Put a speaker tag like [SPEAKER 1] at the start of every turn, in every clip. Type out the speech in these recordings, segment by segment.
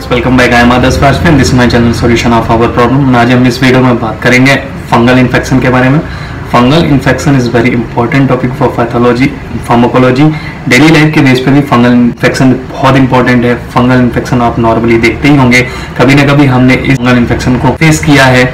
[SPEAKER 1] Welcome back. I am Adarsh राजफेन, this my channel solution of our problem. आज हम इस वीडियो में बात करेंगे फंगल इन्फेक्शन के बारे में। Fungal infection is very important topic for pathology, pharmacology. Daily life के बेस पे भी फंगल इन्फेक्शन बहुत इंपॉर्टेंट है। फंगल इन्फेक्शन आप नॉर्मली देखते ही होंगे, कभी ना कभी हमने इस फंगल इन्फेक्शन को फेस किया है।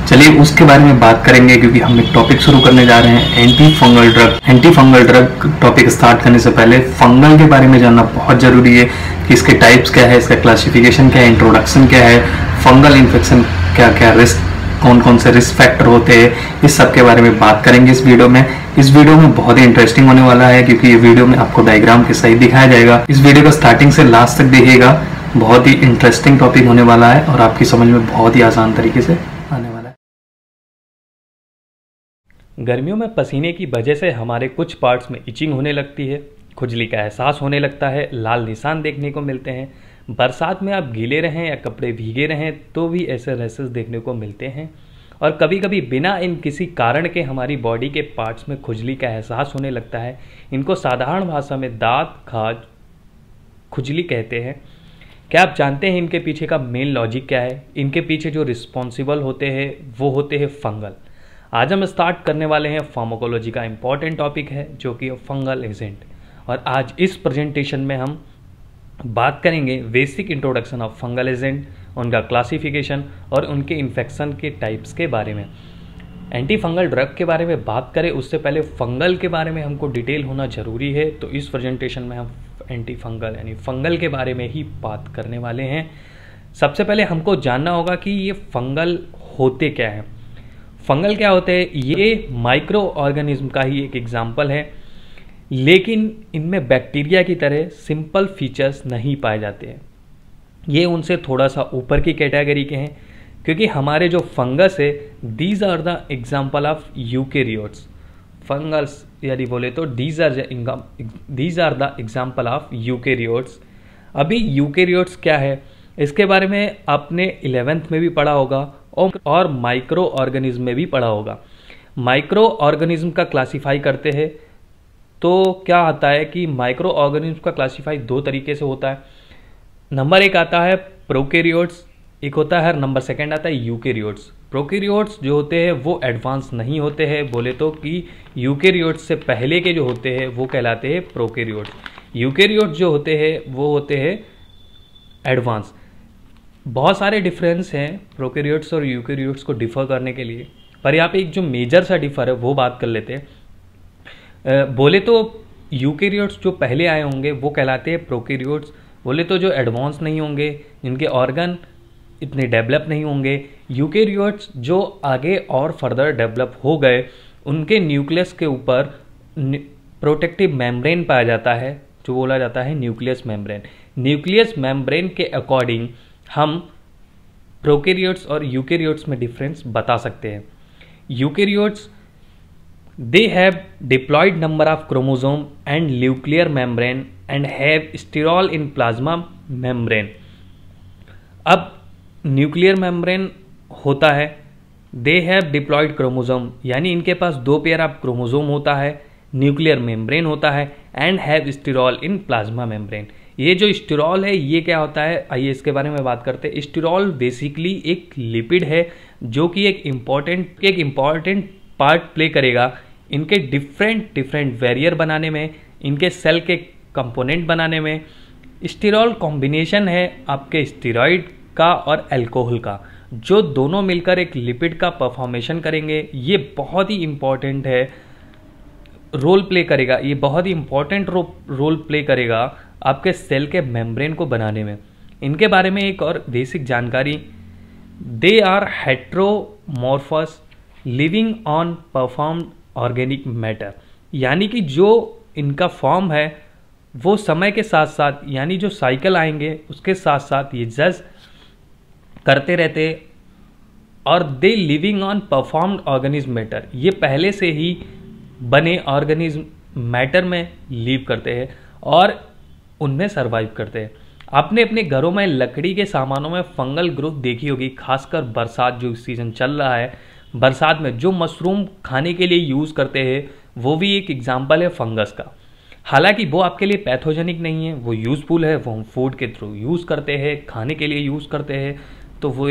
[SPEAKER 1] चलिए उसके बारे में बात करेंगे, क्योंकि हम एक टॉपिक शुरू करने जा रहे हैं, anti fungal drug. Anti fungal drug topic start करने से पहले फंगल के बारे में जानना बहुत जरूरी है कि इसके टाइप्स क्या है, इसका क्लासिफिकेशन क्या है, इंट्रोडक्शन क्या है, फंगल इन्फेक्शन क्या क्या रिस्क, कौन कौन से रिस्क फैक्टर होते हैं, इस सब के बारे में बात करेंगे इस वीडियो में। इस वीडियो में बहुत ही इंटरेस्टिंग होने वाला है, क्योंकि ये वीडियो में आपको डायग्राम के सही दिखाया जाएगा। इस वीडियो को स्टार्टिंग से लास्ट तक देखिएगा, बहुत ही इंटरेस्टिंग टॉपिक होने वाला है और आपकी समझ में बहुत ही आसान तरीके से आने वाला है।
[SPEAKER 2] गर्मियों में पसीने की वजह से हमारे कुछ पार्ट्स में इचिंग होने लगती है, खुजली का एहसास होने लगता है, लाल निशान देखने को मिलते हैं। बरसात में आप गीले रहें या कपड़े भीगे रहें तो भी ऐसे रैसेस देखने को मिलते हैं। और कभी कभी बिना इन किसी कारण के हमारी बॉडी के पार्ट्स में खुजली का एहसास होने लगता है। इनको साधारण भाषा में दांत खाज खुजली कहते हैं। क्या आप जानते हैं इनके पीछे का मेन लॉजिक क्या है? इनके पीछे जो रिस्पॉन्सिबल होते हैं वो होते हैं फंगल। आज हम स्टार्ट करने वाले हैं फार्माकोलॉजी का इंपॉर्टेंट टॉपिक है, जो कि फंगल एजेंट। और आज इस प्रेजेंटेशन में हम बात करेंगे basic introduction of fungal agent, उनका क्लासिफिकेशन और उनके इन्फेक्शन के टाइप्स के बारे में। एंटी फंगल ड्रग के बारे में बात करें उससे पहले फंगल के बारे में हमको डिटेल होना ज़रूरी है, तो इस प्रेजेंटेशन में हम एंटी फंगल यानी फंगल के बारे में ही बात करने वाले हैं। सबसे पहले हमको जानना होगा कि ये फंगल होते क्या हैं। फंगल क्या होते हैं? ये माइक्रो ऑर्गेनिज्म का ही एक एग्जाम्पल है, लेकिन इनमें बैक्टीरिया की तरह सिंपल फीचर्स नहीं पाए जाते हैं। ये उनसे थोड़ा सा ऊपर की कैटेगरी के हैं, क्योंकि हमारे जो फंगस है these are the example of eukaryotes. Fungals यदि बोले तो these are the example of eukaryotes. अभी यूकेरियोट्स क्या है इसके बारे में आपने 11th में भी पढ़ा होगा और माइक्रो ऑर्गेनिज्म में भी पढ़ा होगा। माइक्रो ऑर्गेनिज्म का क्लासीफाई करते हैं तो क्या आता है कि माइक्रो ऑर्गेनिज्म का क्लासीफाई दो तरीके से होता है। नंबर एक आता है प्रोकैरियोट्स, एक होता है नंबर सेकंड आता है यूकेरियोट्स। प्रोकैरियोट्स जो होते हैं वो एडवांस नहीं होते हैं, बोले तो कि यूकेरियोट्स से पहले के जो होते हैं वो कहलाते हैं प्रोकैरियोट्स। यूकेरियोट्स जो होते हैं वो होते हैं एडवांस। बहुत सारे डिफरेंस हैं प्रोकैरियोट्स और यूकेरियोट्स को डिफर करने के लिए, पर यहाँ पे एक जो मेजर सा डिफर है वो बात कर लेते हैं। बोले तो यूकेरियोट्स जो पहले आए होंगे वो कहलाते हैं प्रोकैरियोट्स। बोले तो जो एडवांस नहीं होंगे, जिनके ऑर्गन इतने डेवलप नहीं होंगे। यूकेरियोट्स जो आगे और फर्दर डेवलप हो गए, उनके न्यूक्लियस के ऊपर प्रोटेक्टिव मेम्ब्रेन पाया जाता है, जो बोला जाता है न्यूक्लियस मेम्ब्रेन। न्यूक्लियस मेम्ब्रेन के अकॉर्डिंग हम प्रोकैरियोट्स और यूकेरियोट्स में डिफरेंस बता सकते हैं। Eukaryotes they have diploid number of chromosome and nuclear membrane and have sterol in plasma membrane। अब न्यूक्लियर मेम्ब्रेन होता है, they have diploid chromosome यानी इनके पास दो पेयर ऑफ क्रोमोसोम होता है, न्यूक्लियर मेम्ब्रेन होता है and have sterol in plasma membrane. ये जो स्टेरॉल है ये क्या होता है, आइए इसके बारे में बात करते हैं। स्टेरॉल बेसिकली एक लिपिड है जो कि एक इम्पॉर्टेंट पार्ट प्ले करेगा इनके डिफरेंट वेरियर बनाने में, इनके सेल के कंपोनेंट बनाने में। स्टेरॉल कॉम्बिनेशन है आपके स्टेरॉइड का और अल्कोहल का, जो दोनों मिलकर एक लिपिड का परफॉर्मेशन करेंगे। ये बहुत ही इंपॉर्टेंट है, रोल प्ले करेगा, ये बहुत ही इंपॉर्टेंट रोल प्ले करेगा आपके सेल के मेम्ब्रेन को बनाने में। इनके बारे में एक और बेसिक जानकारी, they are heterotrophs living on performed organic matter, यानी कि जो इनका फॉर्म है वो समय के साथ साथ, यानी जो साइकिल आएंगे उसके साथ साथ ये जस्ट करते रहते और they living on performed organism matter. ये पहले से ही बने ऑर्गेनिज्म मैटर में लीव करते हैं और उनमें सर्वाइव करते हैं। आपने अपने घरों में लकड़ी के सामानों में फंगल ग्रोथ देखी होगी, खासकर बरसात जो सीजन चल रहा है, बरसात में जो मशरूम खाने के लिए यूज़ करते हैं वो भी एक एग्जाम्पल है फंगस का। हालांकि वो आपके लिए पैथोजेनिक नहीं है, वो यूज़फुल है, वो हम फूड के थ्रू यूज़ करते हैं, खाने के लिए यूज़ करते हैं, तो वो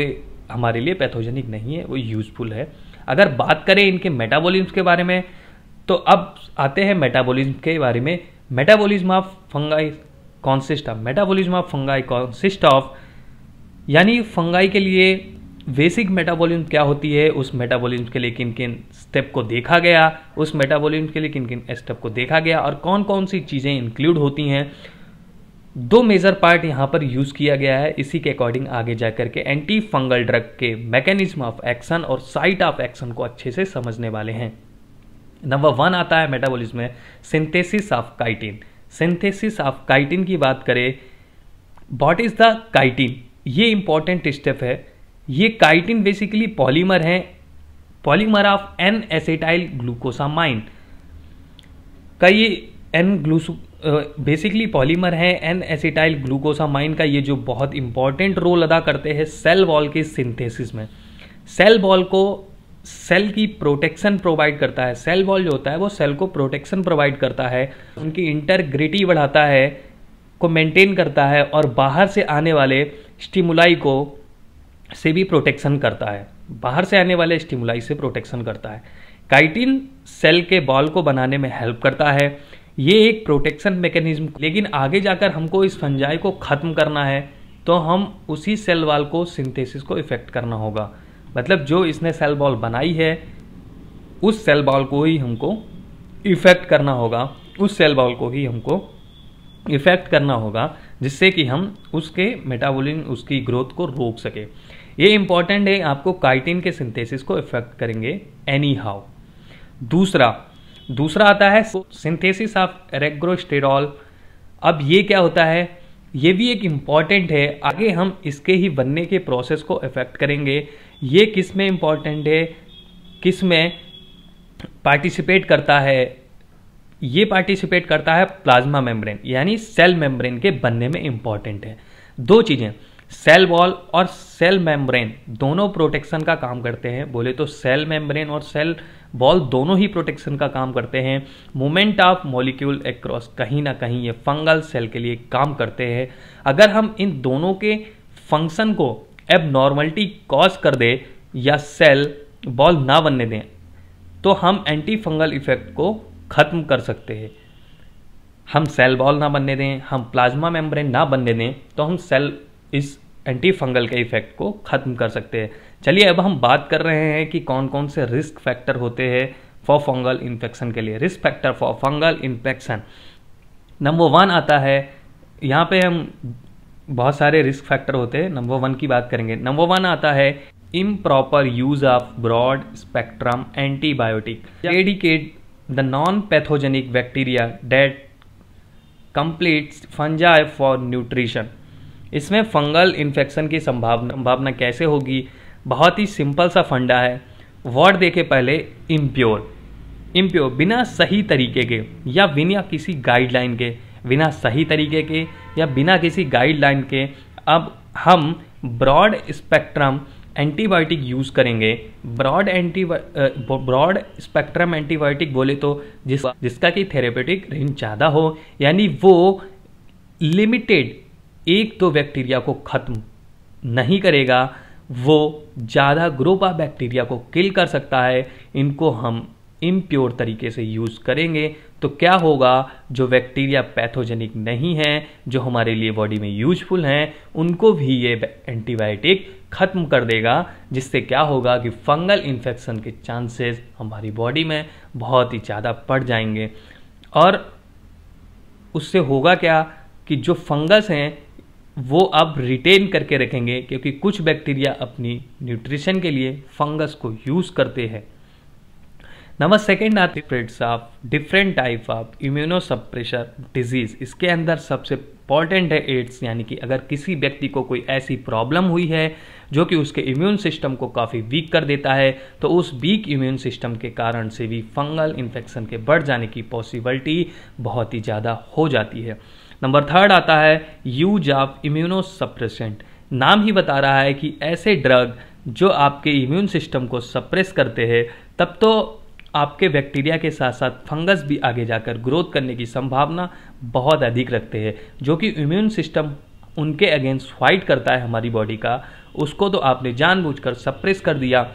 [SPEAKER 2] हमारे लिए पैथोजेनिक नहीं है, वो यूज़फुल है। अगर बात करें इनके मेटाबॉलिज्म के बारे में, तो अब आते हैं मेटाबॉलिज्म के बारे में। Metabolism of fungi consist of, यानी फंगाई के लिए बेसिक मेटाबॉलिज्म क्या होती है, उस मेटाबॉलिज्म के लिए किन किन स्टेप को देखा गया, उस मेटाबॉलिज्म के लिए किन किन स्टेप को देखा गया और कौन कौन सी चीज़ें इंक्लूड होती हैं। दो मेजर पार्ट यहाँ पर यूज़ किया गया है। इसी के अकॉर्डिंग आगे जाकर के एंटी फंगल ड्रग के मैकेनिज्म ऑफ एक्शन और साइट ऑफ एक्शन को अच्छे से समझने वाले हैं। नंबर 1 आता है मेटाबॉलिज्म में synthesis of chitin. Synthesis of chitin की बात करें, व्हाट इज द काइटिन, ये इंपॉर्टेंट स्टेप है। ये काइटिन बेसिकली पॉलीमर है, polymer of N acetyl glucosamine का ये बेसिकली पॉलीमर है एन एसिटाइल ग्लूकोसामाइन का, ये जो बहुत इंपॉर्टेंट रोल अदा करते हैं सेल वॉल के सिंथेसिस में। सेल वॉल को सेल की प्रोटेक्शन प्रोवाइड करता है। सेल वॉल जो होता है वो सेल को प्रोटेक्शन प्रोवाइड करता है, उनकी इंटरग्रिटी बढ़ाता है, को मेंटेन करता है और बाहर से आने वाले स्टिमुलाई को से भी प्रोटेक्शन करता है, बाहर से आने वाले स्टिमुलाई से प्रोटेक्शन करता है। काइटिन सेल के बॉल को बनाने में हेल्प करता है, ये एक प्रोटेक्शन मैकेनिज्म। लेकिन आगे जाकर हमको इस फंजाई को ख़त्म करना है तो हम उसी सेल वॉल को सिंथेसिस को इफेक्ट करना होगा। मतलब जो इसने सेल वॉल बनाई है उस सेल वॉल को ही हमको इफेक्ट करना होगा, उस सेल वॉल को ही हमको इफेक्ट करना होगा, जिससे कि हम उसके मेटाबॉलिज्म, उसकी ग्रोथ को रोक सके। ये इंपॉर्टेंट है, आपको काइटिन के सिंथेसिस को इफेक्ट करेंगे एनी हाउ। दूसरा आता है सिंथेसिस ऑफ एरेग्रोस्टेरॉल। अब ये क्या होता है, ये भी एक इम्पॉर्टेंट है, आगे हम इसके ही बनने के प्रोसेस को इफेक्ट करेंगे। ये किस में इम्पॉर्टेंट है, किस में पार्टिसिपेट करता है, ये पार्टिसिपेट करता है प्लाज्मा मेम्ब्रेन यानी सेल मेम्ब्रेन के बनने में इम्पॉर्टेंट है। दो चीज़ें, सेल वॉल और सेल मेम्ब्रेन दोनों प्रोटेक्शन का काम करते हैं। बोले तो सेल मेम्ब्रेन और सेल वॉल दोनों ही प्रोटेक्शन का काम करते हैं। मूवमेंट ऑफ मॉलिक्यूल अक्रॉस, कहीं ना कहीं ये फंगल सेल के लिए काम करते हैं। अगर हम इन दोनों के फंक्शन को एबनॉर्मलिटी कॉज कर दे या सेल वॉल ना बनने दें तो हम एंटी फंगल इफेक्ट को ख़त्म कर सकते हैं। हम सेल वॉल ना बनने दें, हम प्लाज्मा मेम्ब्रेन ना बनने दें तो हम इस एंटी फंगल के इफेक्ट को ख़त्म कर सकते हैं। चलिए अब हम बात कर रहे हैं कि कौन कौन से रिस्क फैक्टर होते हैं फॉर फंगल इन्फेक्शन के लिए। Risk factor for fungal infection number 1 आता है, यहाँ पे हम बहुत सारे रिस्क फैक्टर होते हैं, नंबर 1 की बात करेंगे। नंबर 1 आता है improper use of broad spectrum antibiotic eradicate the non pathogenic bacteria that competes fungi for nutrition. इसमें फंगल इन्फेक्शन की संभावना कैसे होगी, बहुत ही सिंपल सा फंडा है। वर्ड देखे पहले इम्प्योर, बिना सही तरीके के या बिना किसी गाइडलाइन के, बिना सही तरीके के या बिना किसी गाइडलाइन के अब हम ब्रॉड स्पेक्ट्रम एंटीबायोटिक यूज़ करेंगे। ब्रॉड स्पेक्ट्रम एंटीबायोटिक बोले तो जिसका कि थेरेपेटिक रेंज ज़्यादा हो, यानी वो लिमिटेड 1-2 बैक्टीरिया को ख़त्म नहीं करेगा, वो ज़्यादा ग्रुप ऑफ बैक्टीरिया को किल कर सकता है। इनको हम इम्प्योर तरीके से यूज़ करेंगे तो क्या होगा, जो बैक्टीरिया पैथोजेनिक नहीं हैं, जो हमारे लिए बॉडी में यूजफुल हैं, उनको भी ये एंटीबायोटिक ख़त्म कर देगा, जिससे क्या होगा कि फंगल इन्फेक्शन के चांसेस हमारी बॉडी में बहुत ही ज़्यादा बढ़ जाएंगे। और उससे होगा क्या कि जो फंगस हैं वो अब रिटेन करके रखेंगे, क्योंकि कुछ बैक्टीरिया अपनी न्यूट्रिशन के लिए फंगस को यूज़ करते हैं। नंबर 2 आती है of different type of immunosuppressor disease. इसके अंदर सबसे इंपॉर्टेंट है एड्स, यानी कि अगर किसी व्यक्ति को कोई ऐसी प्रॉब्लम हुई है जो कि उसके इम्यून सिस्टम को काफ़ी वीक कर देता है, तो उस वीक इम्यून सिस्टम के कारण से भी फंगल इन्फेक्शन के बढ़ जाने की पॉसिबिलिटी बहुत ही ज़्यादा हो जाती है। नंबर 3 आता है यूज ऑफ इम्यूनोसप्रेसेंट। नाम ही बता रहा है कि ऐसे ड्रग जो आपके इम्यून सिस्टम को सप्रेस करते हैं। तब तो आपके बैक्टीरिया के साथ साथ फंगस भी आगे जाकर ग्रोथ करने की संभावना बहुत अधिक रखते हैं, जो कि इम्यून सिस्टम उनके अगेंस्ट फाइट करता है हमारी बॉडी का, उसको तो आपने जानबूझकर सप्रेस कर दिया।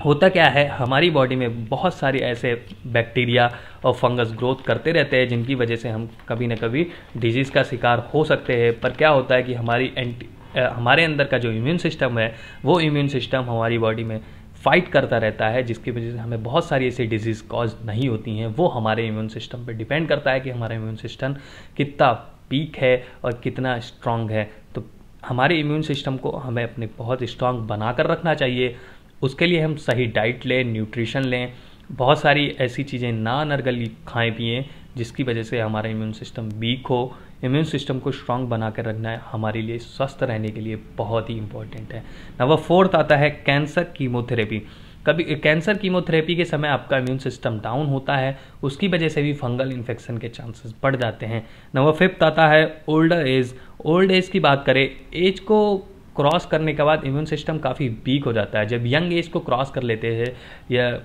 [SPEAKER 2] होता क्या है, हमारी बॉडी में बहुत सारे ऐसे बैक्टीरिया और फंगस ग्रोथ करते रहते हैं जिनकी वजह से हम कभी ना कभी डिजीज़ का शिकार हो सकते हैं। पर क्या होता है कि हमारे अंदर का जो इम्यून सिस्टम है, वो इम्यून सिस्टम हमारी बॉडी में फाइट करता रहता है, जिसकी वजह से हमें बहुत सारी ऐसी डिजीज़ कॉज नहीं होती हैं। वो हमारे इम्यून सिस्टम पे डिपेंड करता है कि हमारा इम्यून सिस्टम कितना पीक है और कितना स्ट्रांग है। तो हमारे इम्यून सिस्टम को हमें अपने बहुत स्ट्रांग बनाकर रखना चाहिए। उसके लिए हम सही डाइट लें, न्यूट्रिशन लें, बहुत सारी ऐसी चीज़ें ना नरगली खाएं पिएं जिसकी वजह से हमारा इम्यून सिस्टम वीक हो। इम्यून सिस्टम को स्ट्रांग बना कर रखना है हमारे लिए, स्वस्थ रहने के लिए बहुत ही इंपॉर्टेंट है। नंबर 4 आता है कैंसर कीमोथेरेपी। कभी कैंसर कीमोथेरेपी के समय आपका इम्यून सिस्टम डाउन होता है, उसकी वजह से भी फंगल इन्फेक्शन के चांसेस बढ़ जाते हैं। नंबर 5 आता है ओल्डर एज। ओल्ड एज की बात करें, एज को क्रॉस करने के बाद इम्यून सिस्टम काफ़ी वीक हो जाता है। जब यंग एज को क्रॉस कर लेते हैं या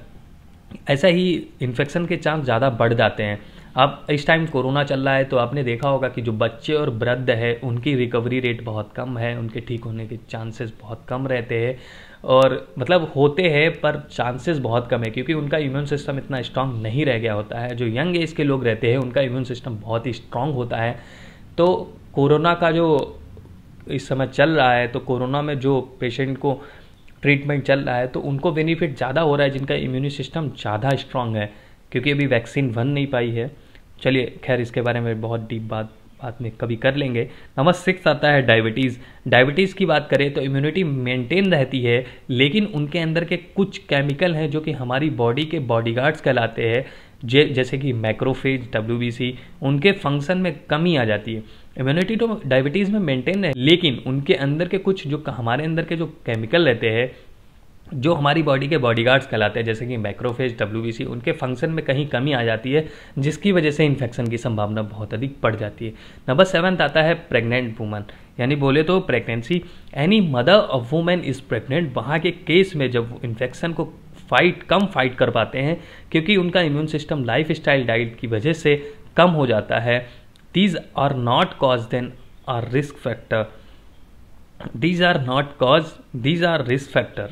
[SPEAKER 2] ऐसा ही इन्फेक्शन के चांस ज़्यादा बढ़ जाते हैं। अब इस टाइम कोरोना चल रहा है तो आपने देखा होगा कि जो बच्चे और वृद्ध है उनकी रिकवरी रेट बहुत कम है, उनके ठीक होने के चांसेस बहुत कम रहते हैं। और मतलब होते हैं पर चांसेस बहुत कम है, क्योंकि उनका इम्यून सिस्टम इतना स्ट्रांग नहीं रह गया होता है। जो यंग एज के लोग रहते हैं उनका इम्यून सिस्टम बहुत ही स्ट्रांग होता है। तो कोरोना का जो इस समय चल रहा है, तो कोरोना में जो पेशेंट को ट्रीटमेंट चल रहा है तो उनको बेनिफिट ज़्यादा हो रहा है जिनका इम्यून सिस्टम ज़्यादा स्ट्रांग है, क्योंकि अभी वैक्सीन बन नहीं पाई है। चलिए खैर, इसके बारे में बहुत डीप बात में कभी कर लेंगे। नंबर 6 आता है डायबिटीज़। डायबिटीज़ की बात करें तो इम्यूनिटी मेंटेन रहती है, लेकिन उनके अंदर के कुछ केमिकल हैं जो कि हमारी बॉडी के बॉडीगार्ड्स कहलाते हैं, जैसे कि मैक्रोफेज, WBC, उनके फंक्शन में कमी आ जाती है। इम्यूनिटी तो डायबिटीज़ में मेंटेन है, लेकिन उनके अंदर के कुछ जो हमारे अंदर के जो केमिकल रहते हैं जो हमारी बॉडी के बॉडीगार्ड्स कहलाते हैं, जैसे कि मैक्रोफेज, WBC, उनके फंक्शन में कहीं कमी आ जाती है, जिसकी वजह से इन्फेक्शन की संभावना बहुत अधिक बढ़ जाती है। नंबर 7 आता है प्रेग्नेंट वुमन, यानी बोले तो pregnancy. Any mother of women is pregnant, वहाँ के केस में जब इन्फेक्शन को कम फाइट कर पाते हैं, क्योंकि उनका immune system life style diet की वजह से कम हो जाता है। These are not cause then are risk factor. These are not cause, these are risk factor.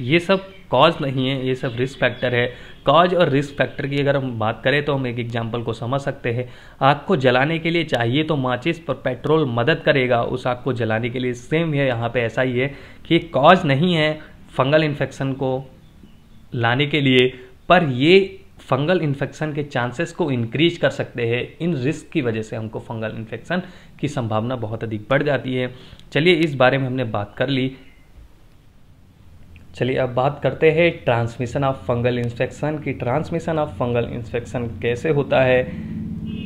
[SPEAKER 2] ये सब कॉज नहीं है, ये सब रिस्क फैक्टर है। कॉज और रिस्क फैक्टर की अगर हम बात करें तो हम एक एग्जांपल को समझ सकते हैं। आग को जलाने के लिए चाहिए तो माचिस, पर पेट्रोल मदद करेगा उस आग को जलाने के लिए। सेम है यहाँ पे, ऐसा ही है कि कॉज नहीं है फंगल इन्फेक्शन को लाने के लिए, पर ये फंगल इन्फेक्शन के चांसेस को इंक्रीज कर सकते हैं। इन रिस्क की वजह से हमको फंगल इन्फेक्शन की संभावना बहुत अधिक बढ़ जाती है। चलिए इस बारे में हमने बात कर ली। चलिए अब बात करते हैं ट्रांसमिशन ऑफ फंगल इन्फेक्शन की। ट्रांसमिशन ऑफ फंगल इन्फेक्शन कैसे होता है,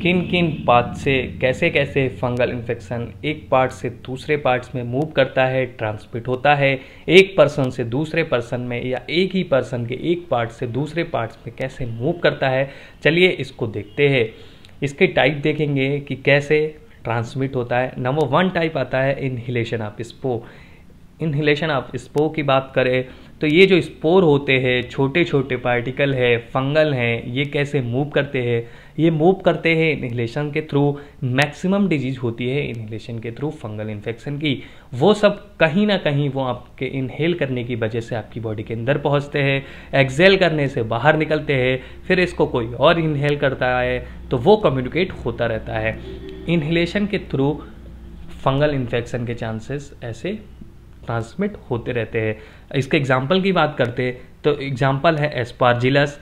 [SPEAKER 2] किन किन पार्ट से कैसे कैसे फंगल इन्फेक्शन एक पार्ट से दूसरे पार्ट्स में मूव करता है, ट्रांसमिट होता है, एक पर्सन से दूसरे पर्सन में, या एक ही पर्सन के एक पार्ट से दूसरे पार्ट्स में कैसे मूव करता है। चलिए इसको देखते हैं। इसके टाइप देखेंगे कि कैसे ट्रांसमिट होता है। नंबर 1 टाइप आता है inhalation of spore. Inhalation of spore की बात करें तो ये जो स्पोर होते हैं, छोटे छोटे पार्टिकल है, फंगल हैं, ये कैसे मूव करते हैं? ये मूव करते हैं इनहेलेशन के थ्रू। मैक्सिमम डिजीज होती है इनहेलेशन के थ्रू फंगल इन्फेक्शन की। वो सब कहीं ना कहीं वो आपके इनहेल करने की वजह से आपकी बॉडी के अंदर पहुंचते हैं, एक्सेल करने से बाहर निकलते हैं, फिर इसको कोई और इनहेल करता है, तो वो कम्युनिकेट होता रहता है। इनहेलेशन के थ्रू फंगल इन्फेक्शन के चांसेस ऐसे ट्रांसमिट होते रहते हैं। इसके एग्जाम्पल की बात करते तो एग्जाम्पल है एस्पार्जिलस,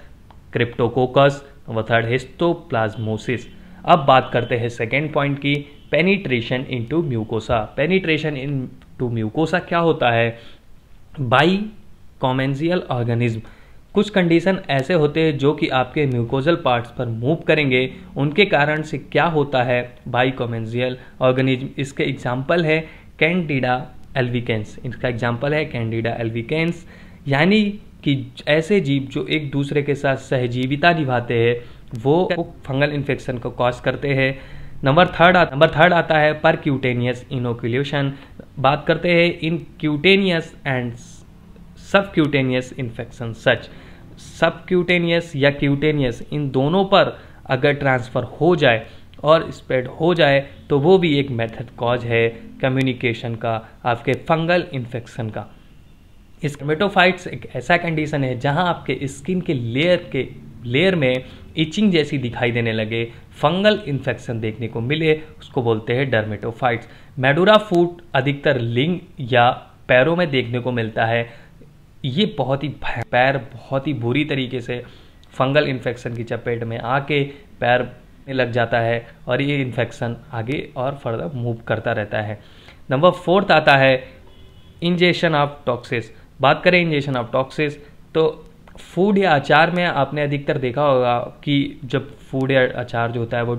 [SPEAKER 2] क्रिप्टोकोकस, नंबर 3 हिस्टोप्लाज्मोसिस। अब बात करते हैं सेकेंड पॉइंट की, penetration into mucosa. Penetration into mucosa क्या होता है? By commensal organism. कुछ कंडीशन ऐसे होते हैं जो कि आपके म्यूकोजल पार्ट्स पर मूव करेंगे, उनके कारण से क्या होता है? By commensal organism. इसके एग्जाम्पल है कैंडिडा एल्विकेंस। इसका एग्जाम्पल है कैंडिडा एल्विकेंस, यानी कि ऐसे जीव जो एक दूसरे के साथ सहजीविता निभाते हैं वो फंगल इन्फेक्शन को कॉज करते हैं। नंबर थर्ड आता है परक्यूटेनियस इनोकुलेशन। बात करते हैं इन cutaneous and subcutaneous infection such. Subcutaneous या क्यूटेनियस, इन दोनों पर अगर ट्रांसफ़र हो जाए और स्प्रेड हो जाए तो वो भी एक मेथड कॉज है कम्युनिकेशन का, आपके फंगल इन्फेक्शन का। इस डर्मेटोफाइट्स एक ऐसा कंडीशन है जहां आपके स्किन के लेयर में इचिंग जैसी दिखाई देने लगे, फंगल इन्फेक्शन देखने को मिले, उसको बोलते हैं डर्मेटोफाइट्स। मेडुरा फूट अधिकतर लिंग या पैरों में देखने को मिलता है। ये पैर बहुत ही बुरी तरीके से फंगल इन्फेक्शन की चपेट में आके पैर में लग जाता है और ये इन्फेक्शन आगे और फर्दर मूव करता रहता है। नंबर 4 आता है इंजेक्शन ऑफ टॉक्सिस। बात करें इंजेक्शन ऑफ टॉक्सिस तो फूड या अचार में आपने अधिकतर देखा होगा कि जब फूड या अचार जो होता है वो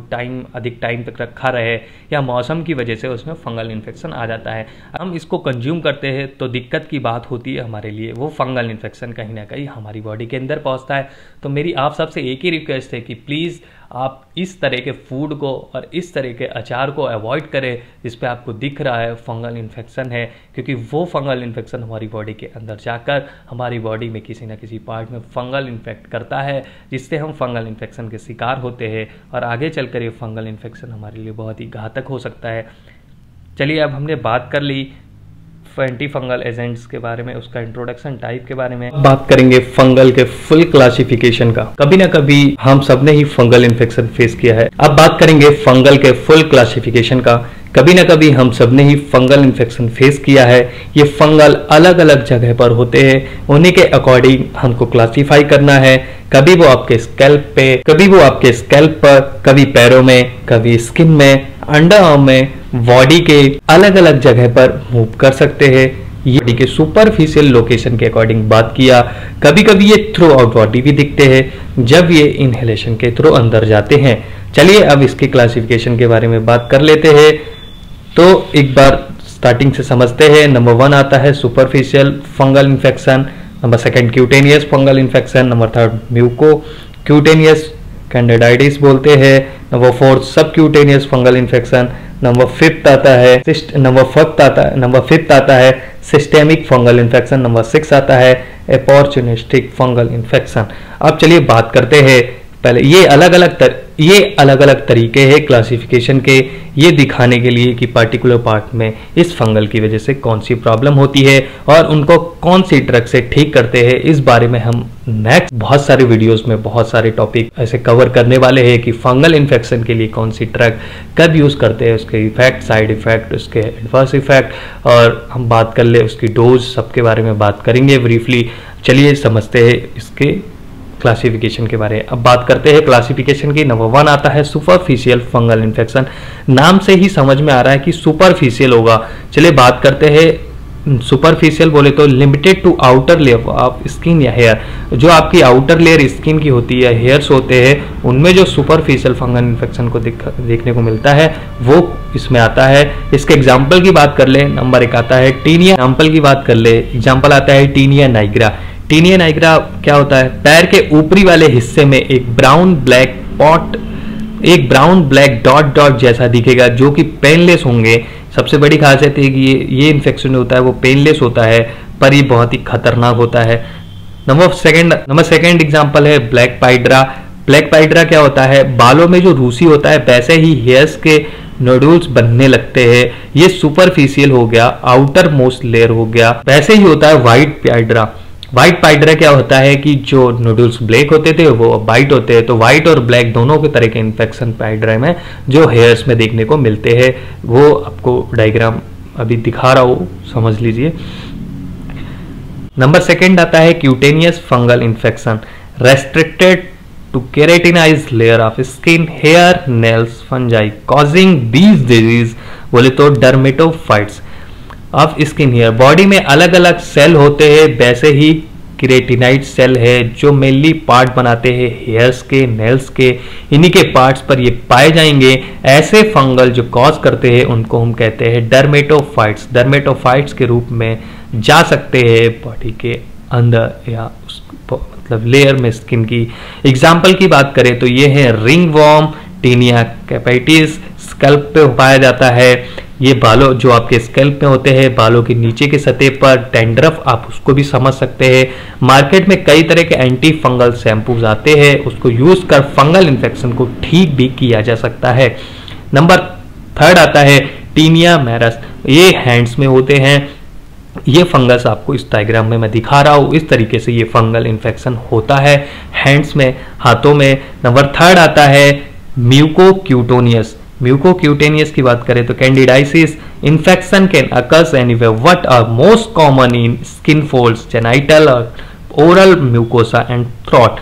[SPEAKER 2] अधिक टाइम तक रखा रहे या मौसम की वजह से उसमें फंगल इन्फेक्शन आ जाता है। हम इसको कंज्यूम करते हैं तो दिक्कत की बात होती है हमारे लिए, वो फंगल इन्फेक्शन कहीं ना कहीं हमारी बॉडी के अंदर पहुंचता है। तो मेरी आप सबसे एक ही रिक्वेस्ट है कि प्लीज़ आप इस तरह के फूड को और इस तरह के अचार को अवॉइड करें जिस पे आपको दिख रहा है फंगल इन्फेक्शन है, क्योंकि वो फंगल इन्फेक्शन हमारी बॉडी के अंदर जाकर हमारी बॉडी में किसी न किसी पार्ट में फंगल इन्फेक्ट करता है, जिससे हम फंगल इन्फेक्शन के शिकार होते हैं और आगे चलकर ये फंगल इन्फेक्शन हमारे लिए बहुत ही घातक हो सकता है। चलिए अब हमने बात कर ली एंटी फंगल एजेंट्स के बारे में, उसका इंट्रोडक्शन टाइप के बारे में, बात करेंगे फंगल के फुल क्लासिफिकेशन का। कभी ना कभी हम सब ने ही फंगल इन्फेक्शन फेस किया है। अब बात करेंगे फंगल के फुल क्लासिफिकेशन का। कभी ना कभी हम सब ने ही फंगल इन्फेक्शन फेस किया है। ये फंगल अलग अलग जगह पर होते हैं, उन्हीं के अकॉर्डिंग हमको क्लासीफाई करना है। कभी वो आपके स्कैल्प पे, कभी वो आपके स्कैल्प पर, कभी पैरों में, कभी स्किन में, अंडर आर्म में, बॉडी के अलग अलग जगह पर मूव कर सकते हैं। ये बॉडी के सुपरफिशियल लोकेशन के अकॉर्डिंग बात किया। कभी कभी ये थ्रू आउट बॉडी भी दिखते हैं जब ये इनहेलेशन के थ्रू अंदर जाते हैं। चलिए अब इसके क्लासिफिकेशन के बारे में बात कर लेते हैं। तो एक बार स्टार्टिंग से समझते हैं। नंबर 1 आता है superficial fungal infection, number 2 cutaneous fungal infection, number 3 mucocutaneous candidiasis बोलते हैं, नंबर 4 सब क्यूटेनियस फंगल इन्फेक्शन, नंबर 5 आता है सिस्टेमिक फंगल इन्फेक्शन, नंबर 6 आता है अपॉर्चुनिस्टिक फंगल इन्फेक्शन। अब चलिए बात करते हैं पहले ये अलग अलग तरीके हैं क्लासिफिकेशन के, ये दिखाने के लिए कि पर्टिकुलर पार्ट में इस फंगल की वजह से कौन सी प्रॉब्लम होती है और उनको कौन सी ड्रग से ठीक करते हैं। इस बारे में हम नेक्स्ट बहुत सारे वीडियोस में बहुत सारे टॉपिक ऐसे कवर करने वाले हैं कि फंगल इन्फेक्शन के लिए कौन सी ड्रग कब यूज़ करते हैं, उसके इफेक्ट, साइड इफेक्ट, उसके एडवर्स इफेक्ट, और हम बात कर ले उसकी डोज, सबके बारे में बात करेंगे ब्रीफली। चलिए समझते हैं इसके क्लासिफिकेशन के बारे में। अब बात करते हैं क्लासिफिकेशन की। नंबर 1 आता है सुपरफिशियल फंगल इन्फेक्शन। नाम से ही समझ में आ रहा है कि सुपरफिशियल होगा। चलिए बात करते हैं सुपरफिशियल बोले तो limited to outer layer of skin या हेयर। जो आपकी आउटर लेयर स्किन की होती है, हेयर्स होते हैं, उनमें जो सुपरफिशियल फंगल इन्फेक्शन को देखने को मिलता है वो इसमें आता है। इसके एग्जाम्पल की बात कर ले। नंबर 1 आता है टीनिया। एग्जाम्पल की बात कर ले, एग्जाम्पल आता है टीनिया नाइग्रा। टीनिया नाइग्रा क्या होता है? पैर के ऊपरी वाले हिस्से में एक ब्राउन ब्लैक डॉट जैसा दिखेगा जो कि पेनलेस होंगे। सबसे बड़ी खासियत है कि ये इन्फेक्शन होता है वो पेनलेस होता है, पर ये बहुत ही खतरनाक होता है। नंबर सेकंड एग्जांपल है ब्लैक पाइड्रा। ब्लैक पाइड्रा क्या होता है? बालों में जो रूसी होता है वैसे ही हेयर्स के नोडुल्स बनने लगते हैं। ये सुपरफिशियल हो गया, आउटर मोस्ट लेयर हो गया। वैसे ही होता है व्हाइट पाइड्रा। व्हाइट पाइड्रा क्या होता है कि जो नोडुल्स ब्लैक होते थे वो व्हाइट होते हैं। तो व्हाइट और ब्लैक दोनों के तरह के इन्फेक्शन पाइड्रा में जो हेयर्स में देखने को मिलते हैं, वो आपको डायग्राम अभी दिखा रहा हूं, समझ लीजिए। नंबर 2 आता है cutaneous fungal infection. Restricted to keratinized layer of skin, hair, nails, fungi causing these disease बोले तो dermatophytes of skin hair. Body में अलग अलग सेल होते हैं, वैसे ही केराटिनाइड सेल है जो मेनली पार्ट बनाते हैं हेयर्स के, नेल्स के, इन्हीं के पार्ट्स पर ये पाए जाएंगे। ऐसे फंगल जो कॉज करते हैं उनको हम कहते हैं डर्मेटोफाइट्स। डर्मेटोफाइट्स के रूप में जा सकते हैं बॉडी के अंदर या मतलब लेयर में स्किन की। एग्जाम्पल की बात करें तो ये है ringworm, tinea capitis scalp पे पाया जाता है, ये बालों जो आपके स्कैल्प में होते हैं, बालों के नीचे के सतह पर डैंड्रफ, आप उसको भी समझ सकते हैं। मार्केट में कई तरह के एंटी फंगल शैम्पूज आते हैं, उसको यूज कर फंगल इन्फेक्शन को ठीक भी किया जा सकता है। नंबर 3 आता है टीनिया मैरस। ये हैंड्स में होते हैं। ये फंगस आपको इस डायग्राम में मैं दिखा रहा हूँ, इस तरीके से ये फंगल इन्फेक्शन होता है हैंड्स में, हाथों में। नंबर 3 आता है म्यूकोक्यूटेनियस। म्यूकोक्यूटेनियस की बात करें तो candidiasis infection can occurs anywhere what are most common in skin folds, genital और oral mucosa and throat.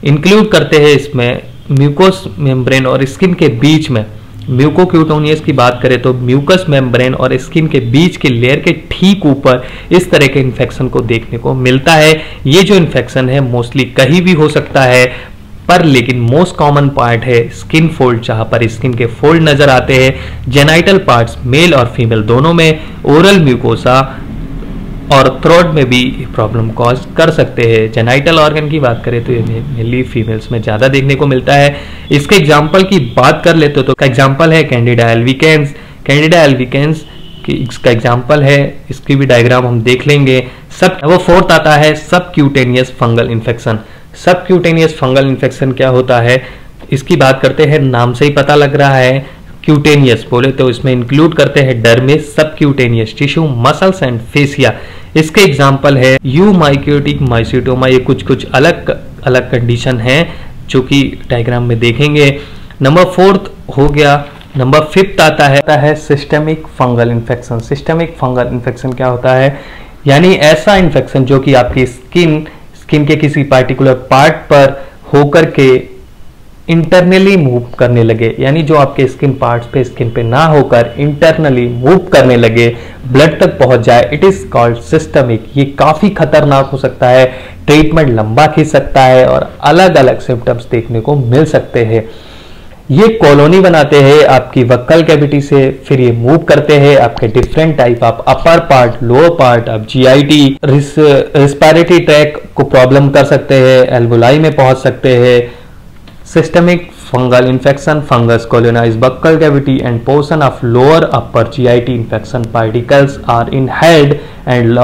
[SPEAKER 2] Include करते हैं इसमें म्यूकोस मेम्ब्रेन और स्किन के बीच में। म्यूकोक्यूटेनियस की बात करें तो म्यूकस मेम्ब्रेन और स्किन के बीच के लेयर के ठीक ऊपर इस तरह के इन्फेक्शन को देखने को मिलता है। ये जो इन्फेक्शन है मोस्टली कहीं भी हो सकता है, पर लेकिन मोस्ट कॉमन पार्ट है स्किन फोल्ड, जहां पर स्किन के फोल्ड नजर आते हैं। जेनाइटल पार्ट्स मेल और फीमेल दोनों में, ओरल म्यूकोसा और थ्रोट में भी प्रॉब्लम कॉज कर सकते हैं। जेनाइटल ऑर्गन की बात करें तो ये मेनली फीमेल्स में ज़्यादा देखने को मिलता है। इसके एग्जाम्पल की बात कर लेते तो एग्जाम्पल है कैंडिडा एल्विकेंस। कैंडिडा एल्विकेंस की इसका एग्जाम्पल है, इसकी भी डायग्राम हम देख लेंगे। वो 4th आता है subcutaneous fungal infection. Subcutaneous fungal infection क्या होता है, इसकी बात करते हैं, नाम से ही पता लग रहा है क्यूटेनियस बोले तो इसमें इंक्लूड करते हैं dermis, subcutaneous tissue, muscles and fascia. इसके एग्जाम्पल है यूमाइकोटिक माइसिटोमा। ये कुछ अलग अलग कंडीशन है जो कि डायग्राम में देखेंगे। नंबर 4 हो गया। नंबर 5 आता है systemic fungal infection. Systemic fungal infection क्या होता है, यानी ऐसा इन्फेक्शन जो कि आपकी स्किन के किसी पार्टिकुलर पार्ट पर होकर के इंटरनली मूव करने लगे, यानी जो आपके स्किन पार्ट्स पे स्किन पे ना होकर इंटरनली मूव करने लगे, ब्लड तक पहुंच जाए, इट इज कॉल्ड सिस्टमिक। ये काफी खतरनाक हो सकता है, ट्रीटमेंट लंबा खींच सकता है और अलग अलग सिम्टम्स देखने को मिल सकते हैं। ये कॉलोनी बनाते हैं आपकी वक्कल कैविटी से, फिर ये मूव करते हैं आपके different type of upper part, lower part, आप जीआईटी, रिस्पिरेटरी ट्रैक को प्रॉब्लम कर सकते हैं, एल्वोलाई में पहुंच सकते हैं। Systemic fungal infection, fungus colonize buccal cavity and portion of lower upper GIT infection particles are inhaled and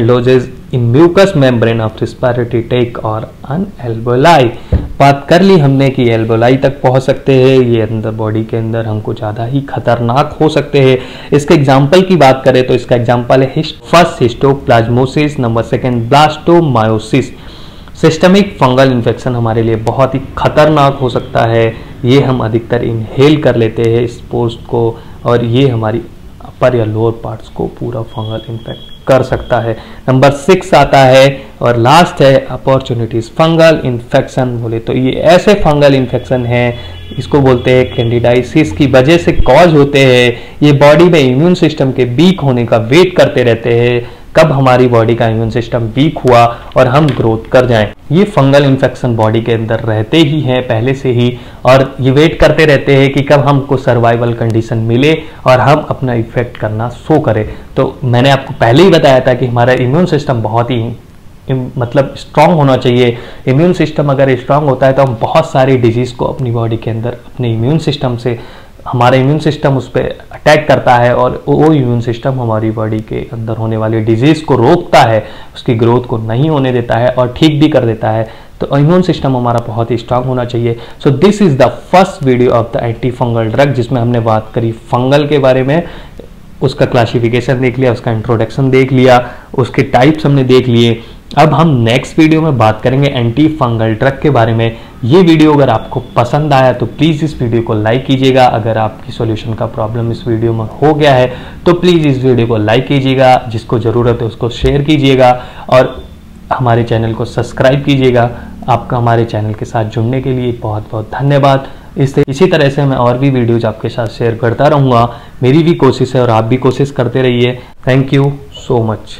[SPEAKER 2] lodges in mucous membrane of respiratory tract or an alveoli। बात कर ली हमने कि एल्वोलाई तक पहुंच सकते हैं, ये अंदर बॉडी के अंदर हमको ज़्यादा ही खतरनाक हो सकते हैं। इसके एग्जाम्पल की बात करें तो इसका एग्जाम्पल है first histoplasmosis, number 2 blastomycosis. Systemic fungal infection हमारे लिए बहुत ही खतरनाक हो सकता है। ये हम अधिकतर इनहेल कर लेते हैं इस पोस्ट को, और ये हमारी अपर या लोअर पार्ट्स को पूरा फंगल इन्फेक्ट कर सकता है। नंबर 6 आता है और लास्ट है अपॉर्चुनिटीज फंगल इन्फेक्शन। बोले तो ये ऐसे फंगल इन्फेक्शन है, इसको बोलते हैं कैंडिडाइसिस की वजह से कॉज होते हैं। ये बॉडी में इम्यून सिस्टम के वीक होने का वेट करते रहते हैं, कब हमारी बॉडी का इम्यून सिस्टम वीक हुआ और हम ग्रोथ कर जाएं। ये फंगल इन्फेक्शन बॉडी के अंदर रहते ही हैं पहले से ही, और ये वेट करते रहते हैं कि कब हमको सर्वाइवल कंडीशन मिले और हम अपना इफेक्ट करना शो करें। तो मैंने आपको पहले ही बताया था कि हमारा इम्यून सिस्टम बहुत ही मतलब स्ट्रांग होना चाहिए। इम्यून सिस्टम अगर स्ट्रांग होता है तो हम बहुत सारी डिजीज को अपनी बॉडी के अंदर अपने इम्यून सिस्टम से, हमारा इम्यून सिस्टम उस पर अटैक करता है और वो इम्यून सिस्टम हमारी बॉडी के अंदर होने वाली डिजीज को रोकता है, उसकी ग्रोथ को नहीं होने देता है और ठीक भी कर देता है। तो इम्यून सिस्टम हमारा बहुत ही स्ट्रांग होना चाहिए। So this is the first video of the anti fungal drug, जिसमें हमने बात करी फंगल के बारे में, उसका क्लासिफिकेशन देख लिया, उसका इंट्रोडक्शन देख लिया, उसके टाइप्स हमने देख लिए। अब हम नेक्स्ट वीडियो में बात करेंगे एंटी फंगल ड्रग के बारे में। ये वीडियो अगर आपको पसंद आया तो प्लीज़ इस वीडियो को लाइक कीजिएगा। अगर आपकी सॉल्यूशन का प्रॉब्लम इस वीडियो में हो गया है तो प्लीज़ इस वीडियो को लाइक कीजिएगा, जिसको ज़रूरत है उसको शेयर कीजिएगा और हमारे चैनल को सब्सक्राइब कीजिएगा। आपका हमारे चैनल के साथ जुड़ने के लिए बहुत बहुत धन्यवाद। इसी तरह से मैं और भी वीडियोज आपके साथ शेयर करता रहूँगा। मेरी भी कोशिश है और आप भी कोशिश करते रहिए। Thank you so much.